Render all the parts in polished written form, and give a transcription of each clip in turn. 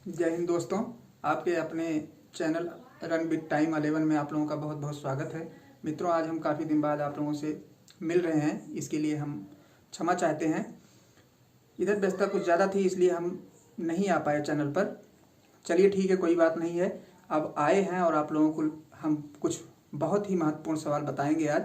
जय हिंद दोस्तों, आपके अपने चैनल रन विद टाइम 11 में आप लोगों का बहुत बहुत स्वागत है। मित्रों, आज हम काफ़ी दिन बाद आप लोगों से मिल रहे हैं, इसके लिए हम क्षमा चाहते हैं। इधर व्यस्तता कुछ ज़्यादा थी, इसलिए हम नहीं आ पाए चैनल पर। चलिए ठीक है, कोई बात नहीं है। अब आए हैं और आप लोगों को हम कुछ बहुत ही महत्वपूर्ण सवाल बताएंगे आज,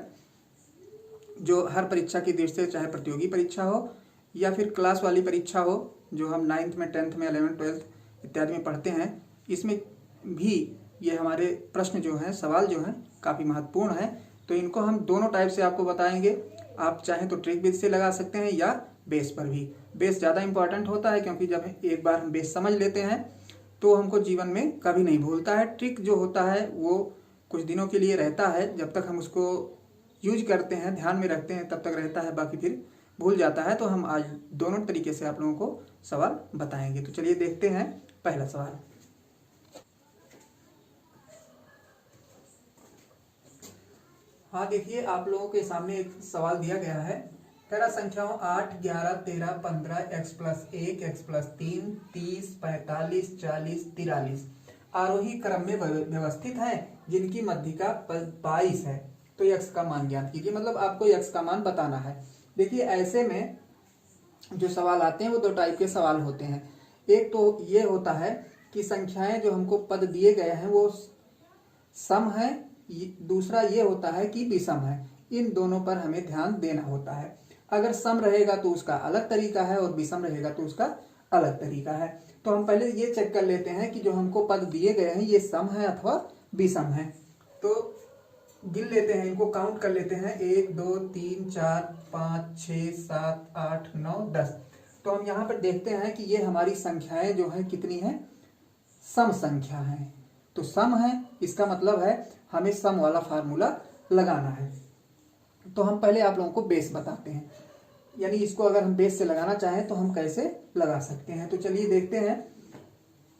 जो हर परीक्षा की दृष्टि से, चाहे प्रतियोगी परीक्षा हो या फिर क्लास वाली परीक्षा हो, जो हम 9th में, 10th में, 11th 12th इत्यादि में पढ़ते हैं, इसमें भी ये हमारे प्रश्न जो हैं, सवाल जो हैं, काफ़ी महत्वपूर्ण है। तो इनको हम दोनों टाइप से आपको बताएंगे। आप चाहें तो ट्रिक बेस से लगा सकते हैं या बेस पर भी। बेस ज़्यादा इंपॉर्टेंट होता है, क्योंकि जब एक बार हम बेस समझ लेते हैं तो हमको जीवन में कभी नहीं भूलता है। ट्रिक जो होता है वो कुछ दिनों के लिए रहता है, जब तक हम उसको यूज करते हैं, ध्यान में रखते हैं, तब तक रहता है, बाकी फिर भूल जाता है। तो हम आज दोनों तरीके से आप लोगों को सवाल बताएंगे। तो चलिए देखते हैं पहला सवाल। हाँ देखिए, आप लोगों के सामने एक सवाल दिया गया है। कह रहा संख्याओं 8, 11, 13, 15, x+1, x+3, 30, 45, 40, 43 आरोही क्रम में व्यवस्थित है, जिनकी मध्यिका 22 है। तो x का मान ज्ञात कीजिए। मतलब आपको x का मान बताना है। देखिए, ऐसे में जो सवाल आते हैं वो दो टाइप के सवाल होते हैं। एक तो ये होता है कि संख्याएं जो हमको पद दिए गए हैं वो सम है, दूसरा ये होता है कि विषम है। इन दोनों पर हमें ध्यान देना होता है। अगर सम रहेगा तो उसका अलग तरीका है और विषम रहेगा तो उसका अलग तरीका है। तो हम पहले ये चेक कर लेते हैं कि जो हमको पद दिए गए हैं ये सम है अथवा विषम है। तो गिन लेते हैं, इनको काउंट कर लेते हैं। 1 2 3 4 5 6 7 8 9 10। तो हम यहाँ पर देखते हैं कि ये हमारी संख्याएं जो हैं कितनी हैं, सम संख्या हैं। तो सम है, इसका मतलब है हमें सम वाला फार्मूला लगाना है। तो हम पहले आप लोगों को बेस बताते हैं, यानी इसको अगर हम बेस से लगाना चाहें तो हम कैसे लगा सकते हैं। तो चलिए देखते हैं।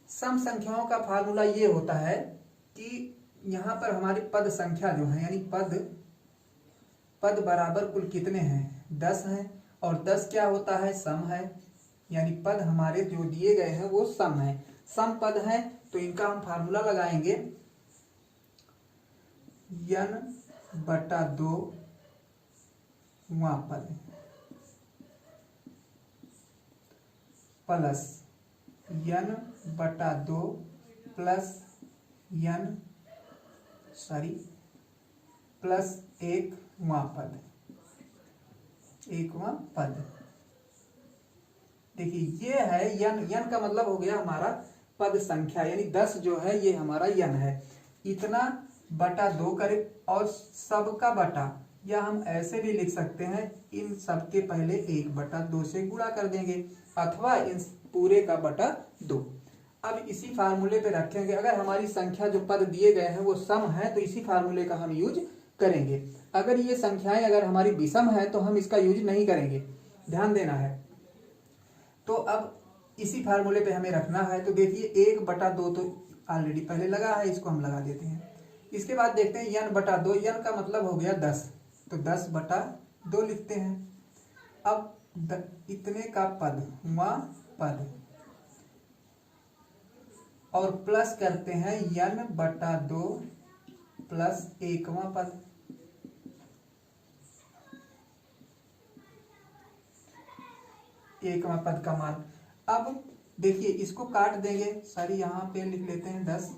सम संख्याओं का फार्मूला ये होता है कि यहाँ पर हमारी पद संख्या जो है, यानी पद बराबर कुल कितने हैं, 10 हैं। और 10 क्या होता है, सम है। यानी पद हमारे जो दिए गए हैं वो सम है, सम पद है। तो इनका हम फार्मूला लगाएंगे, n/2 पद प्लस n/2 प्लस प्लस 1वां पद, 1वां पद। देखिए ये है n का मतलब हो गया हमारा पद संख्या, यानी 10 जो है ये हमारा n है। इतना बटा 2 करें और सबका बटा, या हम ऐसे भी लिख सकते हैं, इन सबके पहले 1/2 से गुणा कर देंगे, अथवा इन पूरे का बटा 2। अब इसी फार्मूले पे रखेंगे। अगर हमारी संख्या जो पद दिए गए हैं वो सम है तो इसी फार्मूले का हम यूज करेंगे। अगर ये संख्याएं अगर हमारी विषम है तो हम इसका यूज नहीं करेंगे, ध्यान देना है। तो अब इसी फार्मूले पे हमें रखना है। तो देखिए 1/2 तो ऑलरेडी पहले लगा है, इसको हम लगा देते हैं। इसके बाद देखते हैं n/2। n का मतलब हो गया 10, तो 10/2 लिखते हैं। अब इतने का पद, वहां पद, और प्लस करते हैं n/2 प्लस 1वां पद। एकवां पद का मान। अब देखिए इसको काट देंगे, सारी यहाँ पे लिख लेते हैं 10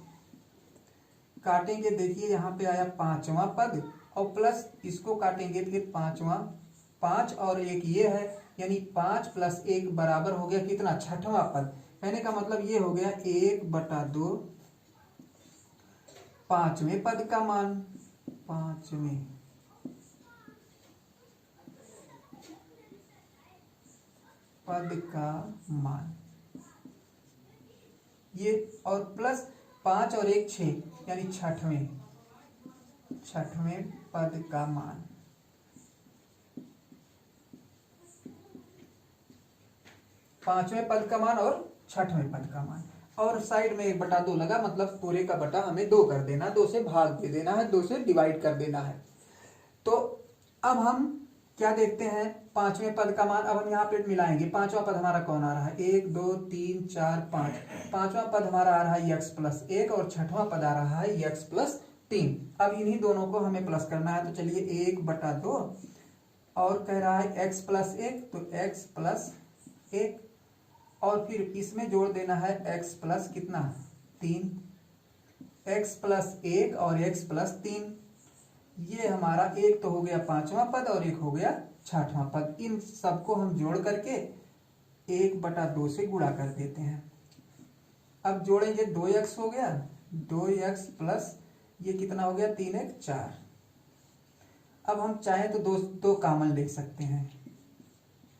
काटेंगे। देखिए यहाँ पे आया 5वां पद, और प्लस इसको काटेंगे फिर 5वां, 5 और 1 ये है, यानी 5 + 1 बराबर हो गया कितना, 6वां पद। कहने का मतलब ये हो गया 1/2 5वें पद का मान, 5वें पद का मान ये, और प्लस 5 और 1 6, यानी 6वें पद का मान। पांचवें पद का मान और 6वें पद का मान। और साइड में 1/2 लगा, मतलब पूरे का बटा हमें 2 कर देना, 2 से भाग दे देना है, 2 से डिवाइड कर देना है। तो अब हम क्या देखते हैं, पांचवें पद का मान अब हम यहाँ पे मिलाएंगे। पांचवा पद हमारा कौन आ रहा है, 1 2 3 4 5। पांचवा पद हमारा आ रहा है x प्लस 1 और छठवां पद आ रहा है x प्लस 3। अब इन्हीं दोनों को हमें प्लस करना है, तो चलिए 1/2 और कह रहा है x प्लस 1, तो x प्लस 1 और फिर इसमें जोड़ देना है x प्लस कितना 3, x प्लस 1 और x प्लस 3। ये हमारा एक तो हो गया पांचवा पद और एक हो गया छठवां पद। इन सबको हम जोड़ करके 1/2 से गुणा कर देते हैं। अब जोड़ेंगे 2x हो गया, 2x प्लस ये कितना हो गया 3 1 4। अब हम चाहें तो दो कामन ले सकते हैं,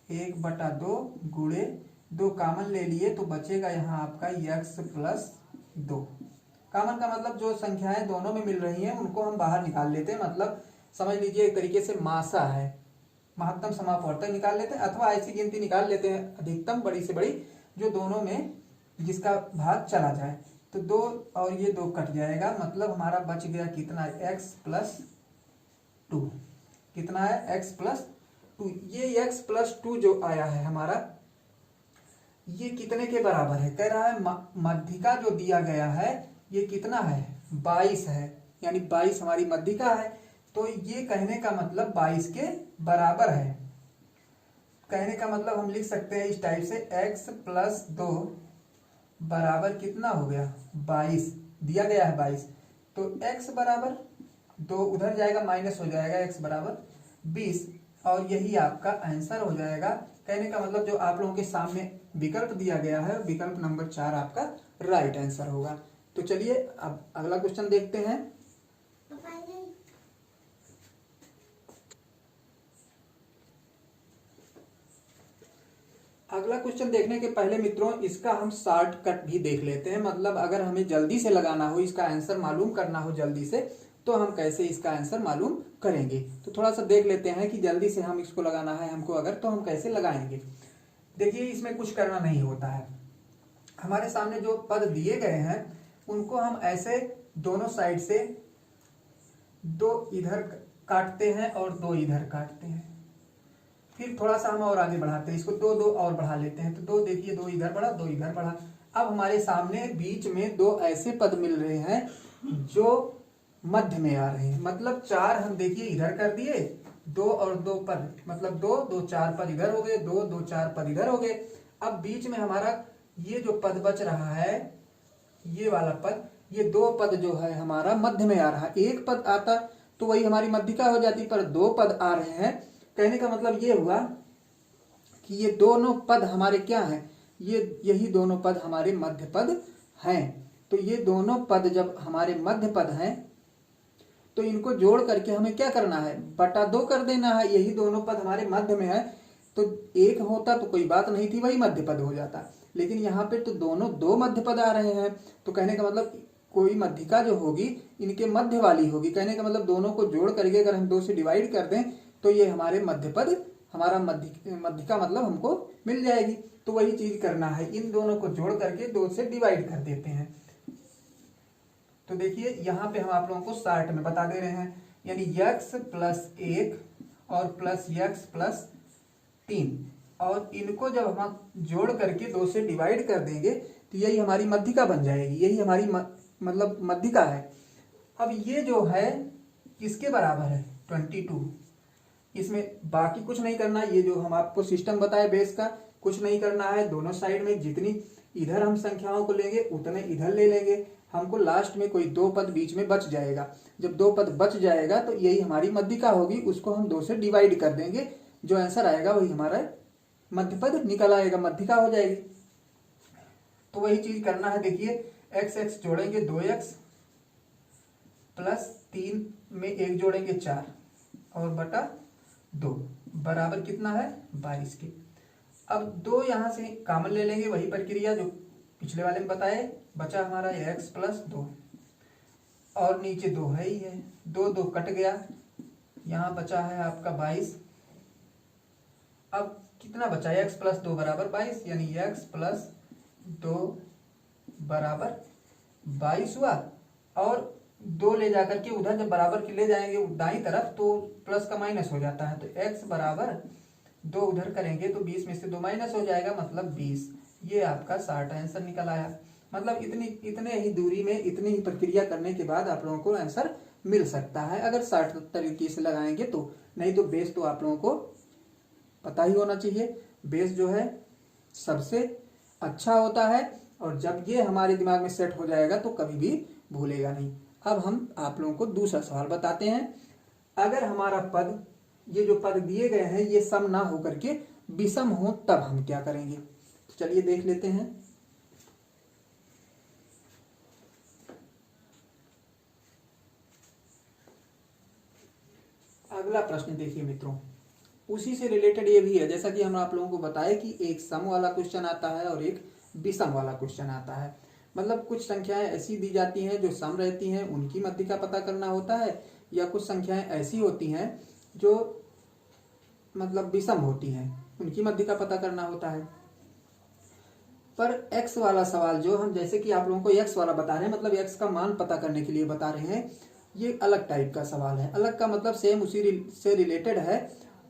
1/2 गुणे 2 कामन ले लिए तो बचेगा यहाँ आपका x प्लस 2। कामन का मतलब जो संख्याएं दोनों में मिल रही हैं उनको हम बाहर निकाल लेते हैं, मतलब समझ लीजिए एक तरीके से मासा है, महत्तम समापवर्तक निकाल लेते हैं अथवा ऐसी गिनती निकाल लेते हैं अधिकतम बड़ी से बड़ी जो दोनों में जिसका भाग चला जाए। तो 2 और ये 2 कट जाएगा, मतलब हमारा बच गया कितना x प्लस 2। कितना है x प्लस 2। ये x प्लस 2 जो आया है हमारा ये कितने के बराबर है, कह रहा है मध्यिका जो दिया गया है ये कितना है 22 है, यानी 22 हमारी मध्यिका है। तो ये कहने का मतलब 22 के बराबर है। कहने का मतलब हम लिख सकते हैं इस टाइप से x प्लस 2 बराबर कितना हो गया 22, दिया गया है 22, तो x बराबर 2 उधर जाएगा माइनस हो जाएगा, x बराबर 20 और यही आपका आंसर हो जाएगा। कहने का मतलब जो आप लोगों के सामने विकल्प दिया गया है विकल्प नंबर 4 आपका राइट आंसर होगा। तो चलिए अब अगला क्वेश्चन देखते हैं। अगला क्वेश्चन देखने के पहले मित्रों इसका हम शॉर्टकट भी देख लेते हैं, मतलब अगर हमें जल्दी से लगाना हो, इसका आंसर मालूम करना हो जल्दी से, तो हम कैसे इसका आंसर मालूम करेंगे। तो थोड़ा सा देख लेते हैं कि जल्दी से हम इसको लगाना है हमको अगर, तो हम कैसे लगाएंगे। देखिए इसमें कुछ करना नहीं होता है, हमारे सामने जो पद दिए गए हैं उनको हम ऐसे दोनों साइड से 2 इधर काटते हैं और 2 इधर काटते हैं, फिर थोड़ा सा हम और आगे बढ़ाते हैं इसको, 2 2 और बढ़ा लेते हैं, तो 2 देखिए 2 इधर बढ़ा 2 इधर बढ़ा। अब हमारे सामने बीच में 2 ऐसे पद मिल रहे हैं जो मध्य में आ रहे हैं, मतलब 4 हम देखिए इधर कर दिए, 2 और 2 पद मतलब 2 2 4 पद इधर हो गए, 2 2 4 पद इधर हो गए। अब बीच में हमारा ये जो पद बच रहा है ये वाला पद, ये 2 पद जो है हमारा मध्य में आ रहा है। एक पद आता तो वही हमारी मध्यिका हो जाती, पर 2 पद आ रहे हैं। कहने का मतलब ये हुआ कि ये दोनों पद हमारे क्या हैं, यही दोनों पद हमारे मध्य पद हैं। तो ये दोनों पद जब हमारे मध्य पद हैं तो इनको जोड़ करके हमें क्या करना है, बटा 2 कर देना है। यही दोनों पद हमारे मध्य में है, तो एक होता तो कोई बात नहीं थी, वही मध्य पद हो जाता, लेकिन यहाँ पे तो दोनों 2 मध्य पद आ रहे हैं। तो कहने का मतलब कोई मध्यिका जो होगी इनके मध्य वाली होगी। कहने का मतलब दोनों को जोड़ करके अगर हम 2 से डिवाइड कर दें तो ये हमारे मध्य पद, हमारा मध्यिका मतलब हमको मिल जाएगी। तो वही चीज करना है, इन दोनों को जोड़ करके 2 से डिवाइड कर देते हैं। तो देखिए यहाँ पे हम आप लोगों को शॉर्ट में बता दे रहे हैं, यानी x प्लस 1 और प्लस x प्लस 3, और इनको जब हम जोड़ करके 2 से डिवाइड कर देंगे तो यही हमारी मध्यिका बन जाएगी, यही हमारी मतलब मध्यिका है। अब ये जो है किसके बराबर है 22, इसमें बाकी कुछ नहीं करना, ये जो हम आपको सिस्टम बताए बेस का कुछ नहीं करना है। दोनों साइड में जितनी इधर हम संख्याओं को लेंगे उतने इधर ले लेंगे, हमको लास्ट में कोई 2 पद बीच में बच जाएगा। जब 2 पद बच जाएगा तो यही हमारी मध्यिका होगी, उसको हम 2 से डिवाइड कर देंगे, जो आंसर आएगा वही हमारा मध्य पद निकल आएगा, मध्यिका हो जाएगी। तो वही चीज करना है। देखिए x x जोड़ेंगे 2x प्लस 3 में 1 जोड़ेंगे 4 और बटा 2 बराबर कितना है 22 के। अब 2 यहां से कॉमन ले लेंगे, वही प्रक्रिया जो पिछले वाले में बताए, बचा हमारा x प्लस 2 और नीचे 2 है ही है, 2 2 कट गया, यहाँ बचा है आपका 22। अब कितना बचा x प्लस 2 बराबर 22, यानी x प्लस 2 बराबर 22 हुआ। और 2 ले जाकर के उधर जब बराबर के ले जाएंगे दाईं तरफ तो प्लस का माइनस हो जाता है, तो x बराबर 2 उधर करेंगे तो 20 में से 2 माइनस हो जाएगा, मतलब 20। ये आपका 60 आंसर निकल आया। मतलब इतने ही दूरी में इतनी ही प्रक्रिया करने के बाद आप लोगों को आंसर मिल सकता है, अगर 60 तरीके से लगाएंगे तो। नहीं तो बेस तो आप लोगों को पता ही होना चाहिए, बेस जो है सबसे अच्छा होता है, और जब ये हमारे दिमाग में सेट हो जाएगा तो कभी भी भूलेगा नहीं। अब हम आप लोगों को दूसरा सवाल बताते हैं। अगर हमारा पद, ये जो पद दिए गए हैं ये सम ना होकर के विषम हो तब हम क्या करेंगे, तो चलिए देख लेते हैं। अगला प्रश्न देखिए मित्रों, उसी से रिलेटेड ये भी है, जैसा कि हम आप लोगों को बताया कि एक सम वाला क्वेश्चन आता है और एक विषम वाला क्वेश्चन आता है। मतलब कुछ संख्याएं ऐसी दी जाती हैं जो सम रहती हैं, उनकी मध्य का पता करना होता है, या कुछ संख्याएं ऐसी होती हैं जो मतलब विषम होती हैं, उनकी मध्य का पता करना होता है। पर x वाला सवाल जो हम, जैसे कि आप लोगों को x वाला बता रहे हैं, मतलब x का मान पता करने के लिए बता रहे हैं, ये अलग टाइप का सवाल है। अलग का मतलब सेम उसी से रिलेटेड है,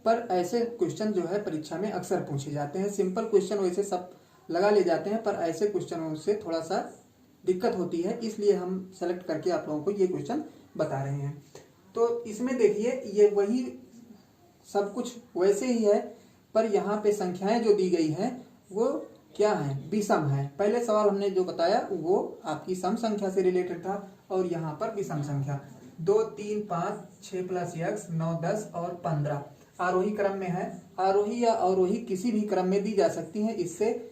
पर ऐसे क्वेश्चन जो है परीक्षा में अक्सर पूछे जाते हैं। सिंपल क्वेश्चन वैसे सब लगा ले जाते हैं, पर ऐसे क्वेश्चनों से थोड़ा सा दिक्कत होती है, इसलिए हम सेलेक्ट करके आप लोगों को ये क्वेश्चन बता रहे हैं। तो इसमें देखिए ये वही सब कुछ वैसे ही है, पर यहाँ पे संख्याएं जो दी गई हैं वो क्या है, विषम है। पहले सवाल हमने जो बताया वो आपकी सम संख्या से रिलेटेड था, और यहाँ पर विषम संख्या 2 3 5 6 प्लस x 9 10 और 15 आरोही क्रम में है। आरोही या अवरोही किसी भी क्रम में दी जा सकती है, इससे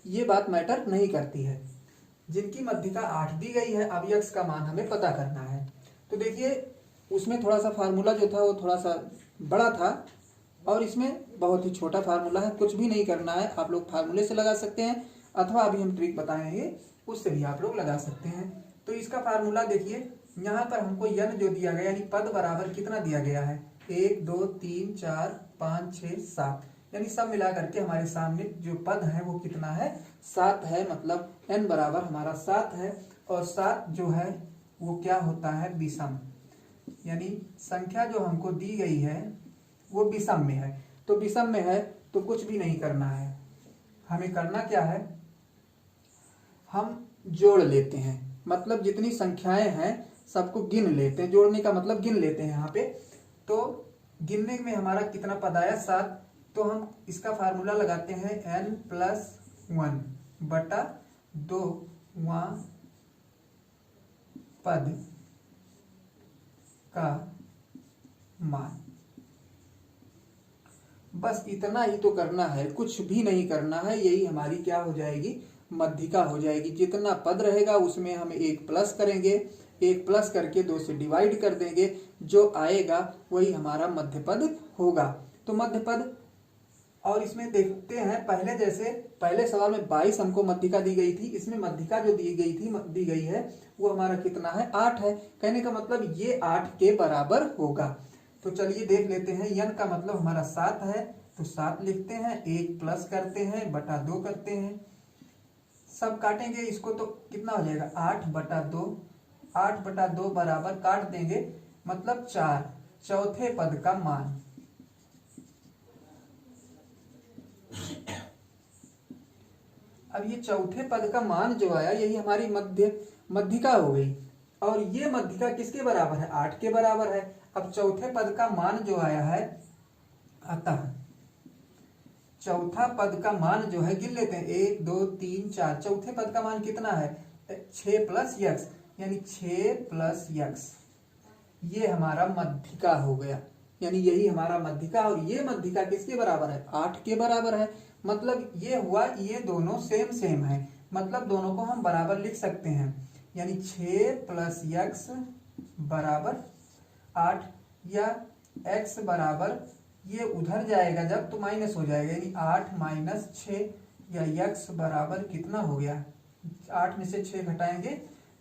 ये बात मैटर नहीं करती है। जिनकी मध्यिका 8 दी गई है, अब x का मान हमें पता करना है। तो देखिए उसमें थोड़ा सा फार्मूला जो था वो थोड़ा सा बड़ा था, और इसमें बहुत ही छोटा फार्मूला है। कुछ भी नहीं करना है, आप लोग फार्मूले से लगा सकते हैं, अथवा अभी हम ट्रिक बताएंगे उससे भी आप लोग लगा सकते हैं। तो इसका फार्मूला देखिए, यहाँ पर हमको n जो दिया गया, यानी पद बराबर कितना दिया गया है, 1 2 3 4 5 6 7, यानी सब मिला करके हमारे सामने जो पद है वो कितना है, 7 है। मतलब n बराबर हमारा 7 है, और 7 जो है वो क्या होता है, विषम, यानी संख्या जो हमको दी गई है वो विषम में है। तो विषम में है तो कुछ भी नहीं करना है, हमें करना क्या है, हम जोड़ लेते हैं। मतलब जितनी संख्याएं हैं सबको गिन लेते हैं, जोड़ने का मतलब गिन लेते हैं यहाँ पे। तो गिनने में हमारा कितना पद आया, 7, तो हम इसका फार्मूला लगाते हैं n प्लस 1 बटा 2 पद का मान। बस इतना ही तो करना है, कुछ भी नहीं करना है। यही हमारी क्या हो जाएगी, मध्यिका हो जाएगी। जितना पद रहेगा उसमें हम 1 प्लस करेंगे, 1 प्लस करके 2 से डिवाइड कर देंगे, जो आएगा वही हमारा मध्य पद होगा। तो मध्य पद, और इसमें देखते हैं पहले जैसे पहले सवाल में 22 हमको मध्यिका दी गई थी, इसमें मध्यिका जो दी गई है वो हमारा कितना है, 8 है। कहने का मतलब ये 8 के बराबर होगा। तो चलिए देख लेते हैं, n का मतलब हमारा 7 है, तो 7 लिखते हैं, 1 प्लस करते हैं बटा 2 करते हैं, सब काटेंगे इसको तो कितना हो जाएगा, 8 बटा 2, 8 बटा 2 बराबर काट देंगे मतलब 4, चौथे पद का मान। अब ये चौथे पद का मान जो आया यही हमारी मध्यिका हो गई, और ये मध्यिका किसके बराबर है, 8 के बराबर है। अब चौथे पद का मान जो आया है, अतः चौथा पद का मान जो है गिन लेते हैं, 1 2 3 4, चौथे पद का मान कितना है, 6 प्लस x, यानी 6 प्लस x, ये हमारा मध्यिका हो गया। यानी यही हमारा मध्यिका, और ये मध्यिका किसके बराबर है, 8 के बराबर है। मतलब ये हुआ, ये दोनों सेम है, मतलब दोनों को हम बराबर लिख सकते हैं। यानी 6 प्लस x बराबर 8, या x बराबर ये उधर जाएगा जब तो माइनस हो जाएगा, यानी 8 माइनस 6, या x बराबर कितना हो गया, 8 में से 6 घटाएंगे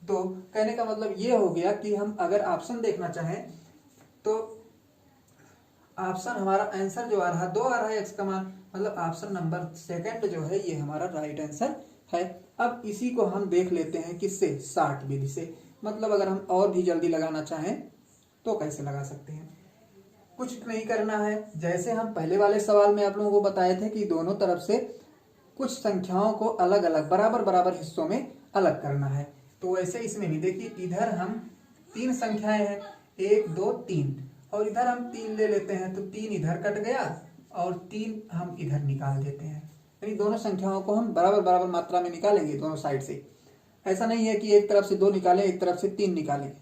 2। कहने का मतलब ये हो गया कि हम अगर ऑप्शन देखना चाहें तो ऑप्शन हमारा आंसर जो आ रहा है 2 आ रहा है x का मान, मतलब ऑप्शन नंबर सेकंड जो है ये हमारा राइट आंसर है। अब इसी को हम देख लेते हैं किससे, 60 विधि से। मतलब अगर हम और भी जल्दी लगाना चाहें तो कैसे लगा सकते हैं। कुछ नहीं करना है। जैसे हम पहले वाले सवाल में आप लोगों को बताए थे कि दोनों तरफ से कुछ संख्याओं को अलग अलग बराबर बराबर हिस्सों में अलग करना है, तो वैसे इसमें भी देखिए, इधर हम 3 संख्याएं हैं, 1 2 3, और इधर हम 3 ले लेते हैं, तो 3 इधर कट गया और 3 हम इधर निकाल देते हैं। यानी दोनों संख्याओं को हम बराबर बराबर मात्रा में निकालेंगे दोनों साइड से। ऐसा नहीं है कि एक तरफ से 2 निकालें, एक तरफ से 3 निकालें,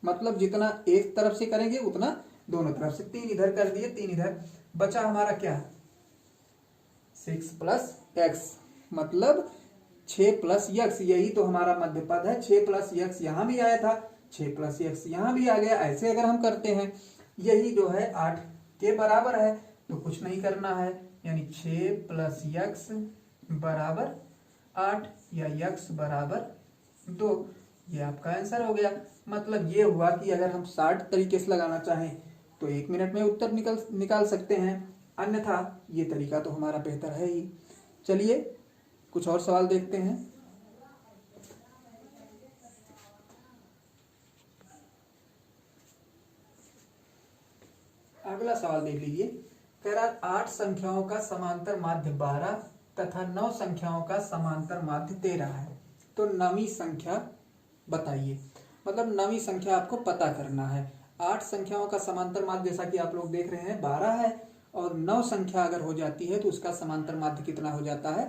मतलब जितना एक तरफ से करेंगे उतना दोनों तरफ से। 3 इधर कर दिए, 3 इधर, बचा हमारा क्या, 6 प्लस एक्स, मतलब 6 प्लस यक्स, यही तो हमारा मध्य पद है। 6 प्लस यक्स यहाँ भी आया था, 6 प्लस यक्स यहाँ भी आ गया। ऐसे अगर हम करते हैं, यही जो है 8 के बराबर है, तो कुछ नहीं करना है, यानी 6 प्लस यक्स बराबर 8 या यक्स बराबर 2, ये आपका आंसर हो गया। मतलब ये हुआ कि अगर हम 60 तरीके से लगाना चाहें तो 1 मिनट में उत्तर निकाल सकते हैं, अन्यथा ये तरीका तो हमारा बेहतर है ही। चलिए कुछ और सवाल देखते हैं। अगला सवाल देख लीजिए, कह रहा 8 संख्याओं का समांतर माध्य 12 तथा 9 संख्याओं का समांतर माध्य 13 है, तो नवीं संख्या बताइए। मतलब नवीं संख्या आपको पता करना है। 8 संख्याओं का समांतर माध्य जैसा कि आप लोग देख रहे हैं 12 है, और 9 संख्या अगर हो जाती है तो उसका समांतर माध्य कितना हो जाता है,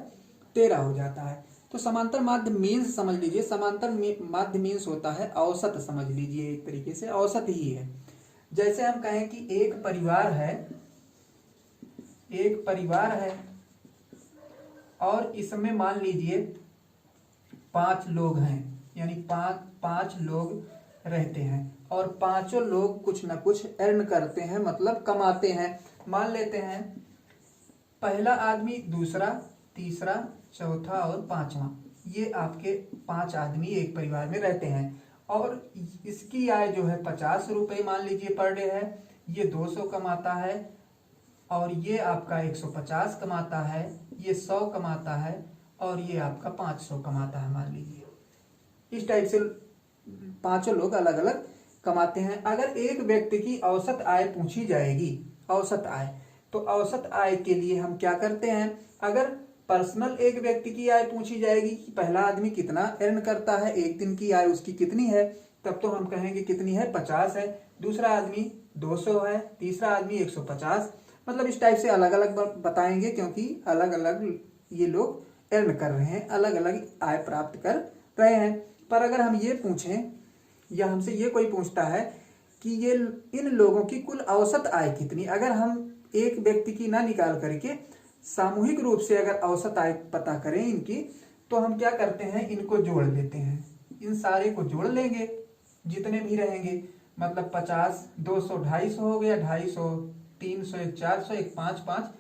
13 हो जाता है। तो समांतर माध्य मीन्स समझ लीजिए, समांतर माध्य मीन्स होता है औसत, समझ लीजिए एक तरीके से औसत ही है। जैसे हम कहें कि एक परिवार है और इसमें मान लीजिए 5 लोग हैं, यानी 5 लोग रहते हैं, और पांचों लोग कुछ ना कुछ अर्न करते हैं, मतलब कमाते हैं। मान लेते हैं पहला आदमी, दूसरा, तीसरा, चौथा और पांचवा, ये आपके 5 आदमी एक परिवार में रहते हैं, और इसकी आय जो है 50 रुपये मान लीजिए पर डे है, ये 200 कमाता है, और ये आपका 150 कमाता है, ये 100 कमाता है, और ये आपका 500 कमाता है मान लीजिए। इस टाइप से पांचों लोग अलग अलग कमाते हैं। अगर एक व्यक्ति की औसत आय पूछी जाएगी, औसत आय, तो औसत आय के लिए हम क्या करते हैं, अगर पर्सनल एक व्यक्ति की आय पूछी जाएगी कि पहला आदमी कितना अर्न करता है, एक दिन की आय उसकी कितनी है, तब तो हम कहेंगे कितनी है, 50 है, दूसरा आदमी 200 है, तीसरा आदमी 150, मतलब इस टाइप से अलग अलग बताएंगे, क्योंकि अलग अलग ये लोग अर्न कर रहे हैं, अलग अलग आय प्राप्त कर रहे हैं। पर अगर हम ये पूछें, या हमसे ये कोई पूछता है कि ये इन लोगों की कुल औसत आय कितनी, अगर हम एक व्यक्ति की ना निकाल करके सामूहिक रूप से अगर औसत आय पता करें इनकी, तो हम क्या करते हैं, इनको जोड़ लेते हैं, इन सारे को जोड़ लेंगे जितने भी रहेंगे, मतलब 50, 200, 250 हो गया, 250, 300, 400, 1, 5, 5,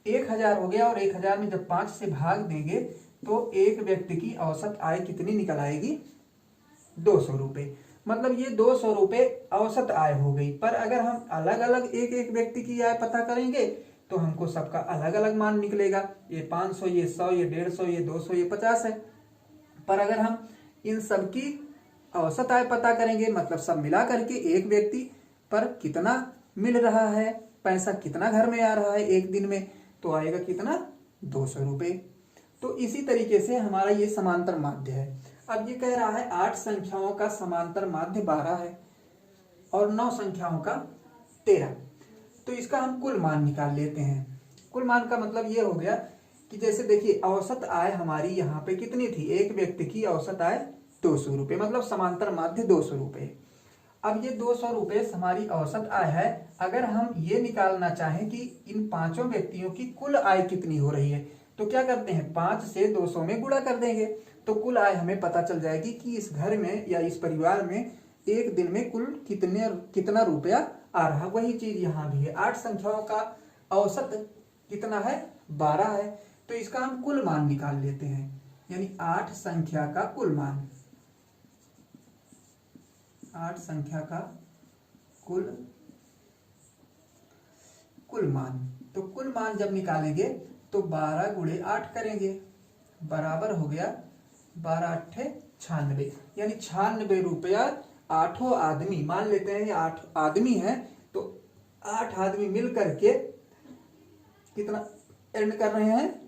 1000 हो गया, और 1000 में जब 5 से भाग देंगे तो एक व्यक्ति की औसत आय कितनी निकल आएगी, 200 रुपये। मतलब ये 200 रुपये औसत आय हो गई। पर अगर हम अलग अलग एक एक व्यक्ति की आय पता करेंगे तो हमको सबका अलग अलग मान निकलेगा, ये 500, ये 100, ये 150, ये 200, ये 50 है। पर अगर हम इन सबकी औसत आय पता करेंगे, मतलब सब मिला करके एक व्यक्ति पर कितना मिल रहा है, पैसा कितना घर में आ रहा है एक दिन में, तो आएगा कितना, 200 रुपये। तो इसी तरीके से हमारा ये समांतर माध्य है। अब ये कह रहा है 8 संख्याओं का समांतर माध्य 12 है और 9 संख्याओं का 13, तो इसका हम कुल मान निकाल लेते हैं। कुल मान का मतलब ये हो गया कि जैसे देखिए औसत आय हमारी यहाँ पे कितनी थी, एक व्यक्ति की औसत आय 200 रुपये, मतलब समांतर माध्य 200 रुपये। अब ये 200 रुपये हमारी औसत आय है। अगर हम ये निकालना चाहें कि इन पांचों व्यक्तियों की कुल आय कितनी हो रही है, तो क्या करते हैं, 5 से 200 में गुणा कर देंगे, तो कुल आय हमें पता चल जाएगी कि इस घर में या इस परिवार में एक दिन में कुल कितना रुपया आ रहा। वही चीज यहाँ भी है, 8 संख्याओं का औसत कितना है, 12 है, तो इसका हम कुल मान निकाल लेते हैं, यानी 8 संख्या का कुल मान, 8 संख्या का कुल मान। तो कुल मान जब निकालेंगे तो 12 गुणे 8 करेंगे, बराबर हो गया 12 8 96, यानी 96 रुपया 8 आदमी, मान लेते हैं ये 8 आदमी है, तो 8 आदमी मिल करके कितना अर्न कर रहे हैं,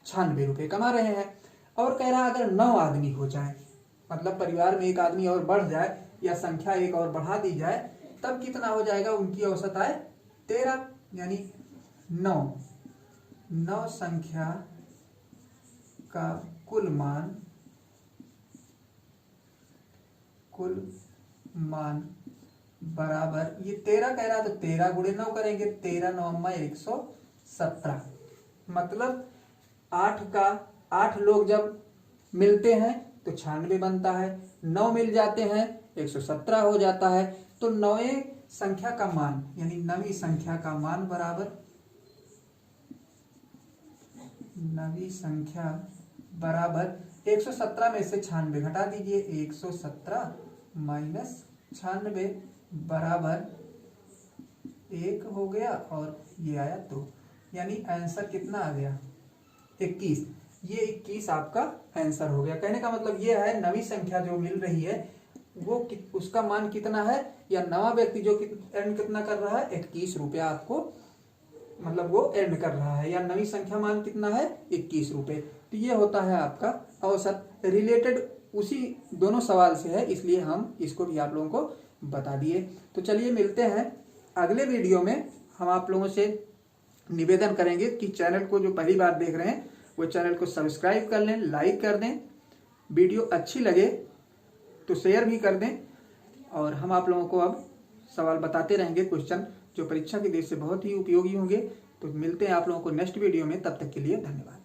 96 रुपये कमा रहे हैं। और कह रहा अगर 9 आदमी हो जाए, मतलब परिवार में एक आदमी और बढ़ जाए या संख्या एक और बढ़ा दी जाए, तब कितना हो जाएगा उनकी औसत आय 13, यानी 9 संख्या का कुल मान बराबर, ये 13 कह रहा तो 13 गुणे 9 करेंगे, 13 9 117। मतलब 8 लोग जब मिलते हैं तो 96 बनता है, 9 मिल जाते हैं 117 हो जाता है। तो 9वें संख्या का मान, यानी 9वीं संख्या का मान बराबर 9वीं संख्या बराबर 117 में से 96 घटा दीजिए, 117 माइनस 96 बराबर 1 हो गया और ये आया 2, यानी आंसर कितना आ गया 21। ये 21 आपका आंसर हो गया। कहने का मतलब ये है 9वीं संख्या जो मिल रही है वो उसका मान कितना है, या नवा व्यक्ति जो अर्न कितना कर रहा है 21 रुपया आपको, मतलब वो अर्न कर रहा है, या 9वीं संख्या मान कितना है 21 रुपये। तो ये होता है आपका औसत। रिलेटेड उसी दोनों सवाल से है, इसलिए हम इसको भी आप लोगों को बता दिए। तो चलिए मिलते हैं अगले वीडियो में। हम आप लोगों से निवेदन करेंगे कि चैनल को जो पहली बार देख रहे हैं वो चैनल को सब्सक्राइब कर लें, लाइक कर दें, वीडियो अच्छी लगे तो शेयर भी कर दें। और हम आप लोगों को अब सवाल बताते रहेंगे, क्वेश्चन जो परीक्षा की दृष्टि से बहुत ही उपयोगी होंगे। तो मिलते हैं आप लोगों को नेक्स्ट वीडियो में, तब तक के लिए धन्यवाद।